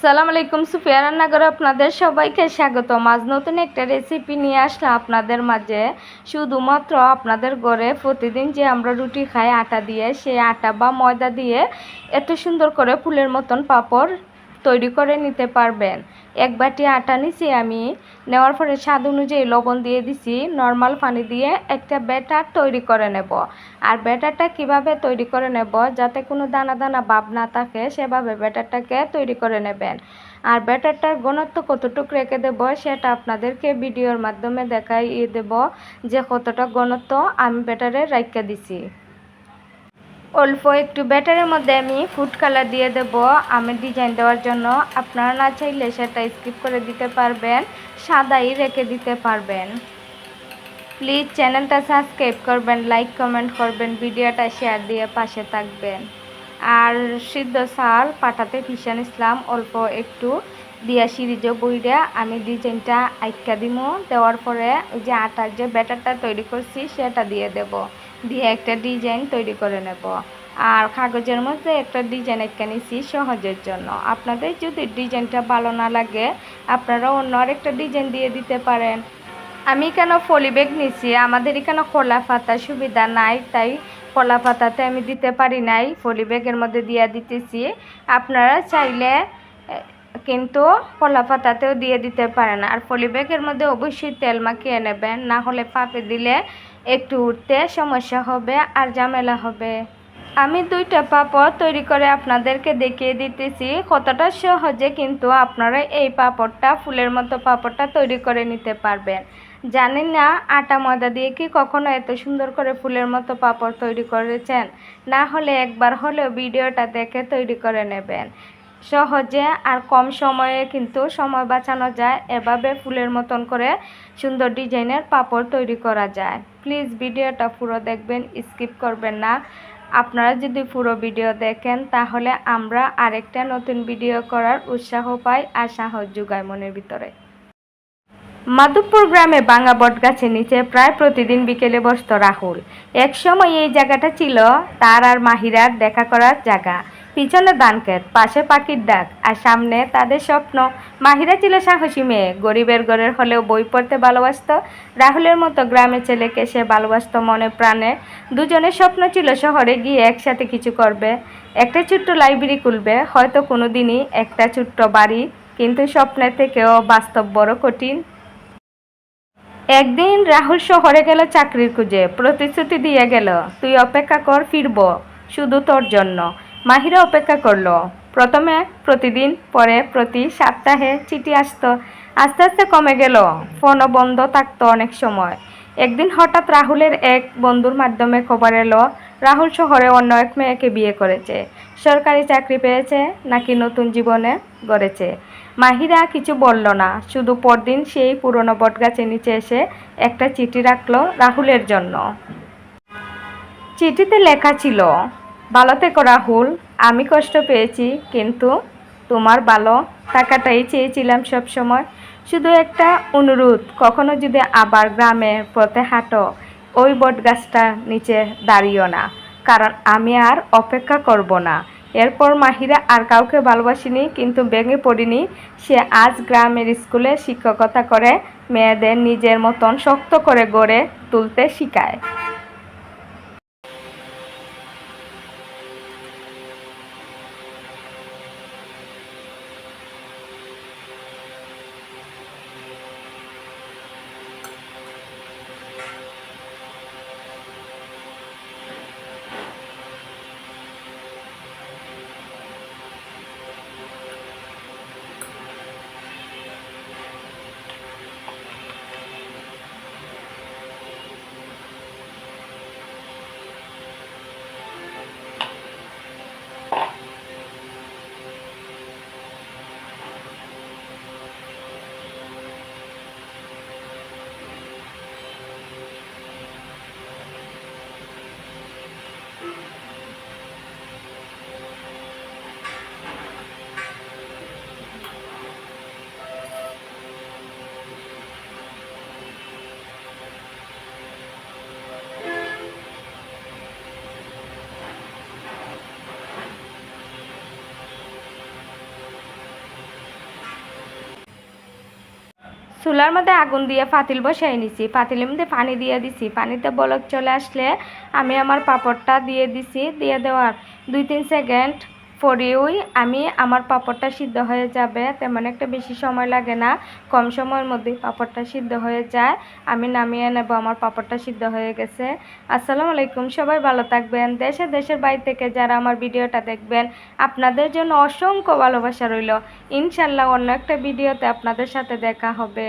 সালাম আলাইকুম, সুফিয়া রান্নাঘরে আপনাদের সবাইকে স্বাগতম। আজ নতুন একটা রেসিপি নিয়ে আসলাম আপনাদের মাঝে। শুধুমাত্র আপনাদের ঘরে প্রতিদিন যে আমরা রুটি খাই আটা দিয়ে, সেই আটা বা ময়দা দিয়ে এত সুন্দর করে ফুলের মতন পাঁপড় তৈরি করে নিতে পারবেন। এক বাটি আটা নিছি আমি, নেওয়ার পরে স্বাদ অনুযায়ী লবণ দিয়ে দিছি, নর্মাল পানি দিয়ে একটা ব্যাটার তৈরি করে নেব। আর ব্যাটারটা কিভাবে তৈরি করে নেব যাতে কোনো দানা দানা ভাব না থাকে, সেভাবে ব্যাটারটাকে তৈরি করে নেবেন। আর ব্যাটারটার ঘনত্ব কতটুকু রেখে দেব সেটা আপনাদেরকে ভিডিওর মাধ্যমে দেখাই দেব যে কতটা ঘনত্ব আমি ব্যাটারে রাইখা দিছি। অল্প একটু ব্যাটারের মধ্যে আমি ফুড কালার দিয়ে দেব আমি ডিজাইন দেওয়ার জন্য। আপনারা না চাইলে সেটা স্কিপ করে দিতে পারবেন, সাদাই রেখে দিতে পারবেন। প্লিজ চ্যানেলটা সাবস্ক্রাইব করবেন, লাইক কমেন্ট করবেন, ভিডিওটা শেয়ার দিয়ে পাশে থাকবেন। আর সিদ্ধ চাল পাটাতে পিষে নিলাম অল্প একটু দিয়া সিরিজে বইরা আমি ডিজাইনটা আইকা দিমু। দেওয়ার পরে ওই যে আটার যে ব্যাটারটা তৈরি করছি সেটা দিয়ে দেব, দিয়ে একটা ডিজাইন তৈরি করে নেব। আর কাগজের মধ্যে একটা ডিজাইন আইকা নিছি সহজের জন্য। আপনাদের যদি ডিজাইনটা ভালো না লাগে আপনারা অন্য আরেকটা ডিজাইন দিয়ে দিতে পারেন। আমি কেন পলি ব্যাগ নিছি, আমাদের এখানে কলা পাতা সুবিধা নাই, তাই কলা পাতাতে আমি দিতে পারি নাই, পলি ব্যাগের মধ্যে দিয়ে দিতেছি। আপনারা চাইলে কিন্তু কলা পাতাতেও দিয়ে দিতে পারেন। আর পলি ব্যাগের মধ্যে অবশ্যই তেল মাখিয়ে নেবেন, না হলে পাপে দিলে একটু উঠতে সমস্যা হবে আর ঝামেলা হবে। আমি দুইটা পাঁপড় তৈরি করে আপনাদেরকে দেখিয়ে দিতেছি কতটা সহজে কিন্তু আপনারা এই পাঁপড়টা ফুলের মতো পাঁপড়টা তৈরি করে নিতে পারবেন। জানেন না আটা ময়দা দিয়ে কি কখনো এত সুন্দর করে ফুলের মতো পাঁপড় তৈরি করেছেন? না হলে একবার হলেও ভিডিওটা দেখে তৈরি করে নেবেন। সহজে আর কম সময়ে কিন্তু সময় বাঁচানো যায়, এভাবে ফুলের মতন করে সুন্দর ডিজাইনের পাঁপড় তৈরি করা যায়। প্লিজ ভিডিওটা পুরো দেখবেন, স্কিপ করবেন না। আপনারা যদি পুরো ভিডিও দেখেন তাহলে আমরা আরেকটা নতুন ভিডিও করার উৎসাহ পাই আর সাহস যোগায় মনের ভিতরে। মাধবপুর গ্রামে ভাঙা বটগাছের নিচে প্রায় প্রতিদিন বিকেলে বসত রাহুল। এক সময় এই জায়গাটা ছিল তার আর মাহিরার দেখা করার জায়গা। পিছনে ধানক্ষেত, পাশে পাখির ডাক আর সামনে তাদের স্বপ্ন। মাহিরা ছিল সাহসী মেয়ে, গরিবের ঘরের হলেও বই পড়তে ভালোবাসত। রাহুলের মতো গ্রামের ছেলেকে সে ভালোবাসত মনে প্রাণে। দুজনের স্বপ্ন ছিল শহরে গিয়ে একসাথে কিছু করবে, একটা ছোট্ট লাইব্রেরি খুলবে, হয়তো কোনো দিনই একটা ছোট্ট বাড়ি। কিন্তু স্বপ্নের থেকেও বাস্তব বড় কঠিন। একদিন রাহুল শহরে গেল চাকরির খুঁজে, প্রতিশ্রুতি দিয়ে গেল তুই অপেক্ষা কর, ফিরব শুধু তোর জন্য। মাহিরা অপেক্ষা করলো, প্রথমে প্রতিদিন, পরে প্রতি সপ্তাহে চিঠি আসতো। আস্তে আস্তে কমে গেল, ফোনও বন্ধ থাকতো অনেক সময়। একদিন হঠাৎ রাহুলের এক বন্ধুর মাধ্যমে খবর এলো রাহুল শহরে অন্য এক মেয়েকে বিয়ে করেছে, সরকারি চাকরি পেয়েছে, নাকি নতুন জীবনে গড়েছে। মাহিরা কিছু বলল না, শুধু পরদিন সেই পুরনো বটগাছের নিচে এসে একটা চিঠি রাখলো রাহুলের জন্য। চিঠিতে লেখা ছিল, ভালো থেকো রাহুল, আমি কষ্ট পেয়েছি কিন্তু তোমার ভালো থাকাটাই চেয়েছিলাম সব সময়। শুধু একটা অনুরোধ, কখনো যদি আবার গ্রামের পথে হাঁটো ওই বটগাছটা নিচে দাঁড়িও না, কারণ আমি আর অপেক্ষা করব না। এরপর মাহিরা আর কাউকে ভালোবাসিনি, কিন্তু ভেঙে পড়িনি। সে আজ গ্রামের স্কুলে শিক্ষকতা করে, মেয়েদের নিজের মতন শক্ত করে গড়ে তুলতে শিখায়। চুলার মধ্যে আগুন দিয়ে পাতিল বসাই নিছি, পাতিলের মধ্যে পানি দিয়ে দিছি, পানিতে বলক চলে আসলে আমি আমার পাঁপড়টা দিয়ে দিছি। দিয়ে দেওয়ার 2-3 সেকেন্ড পরেই আমার পাঁপড়টা সিদ্ধ হয়ে যাবে। তেমন একটা বেশি সময় লাগে না, কম সময়ের মধ্যেই পাঁপড়টা সিদ্ধ হয়ে যায়। আমি নামিয়ে নেব, আমার পাঁপড়টা সিদ্ধ হয়ে গেছে। আসসালামু আলাইকুম, সবাই ভালো থাকবেন। দেশের বাইরে থেকে যারা আমার ভিডিওটা দেখবেন আপনাদের জন্য অসংখ্য ভালোবাসা রইল। ইনশাল্লাহ অন্য একটা ভিডিওতে আপনাদের সাথে দেখা হবে।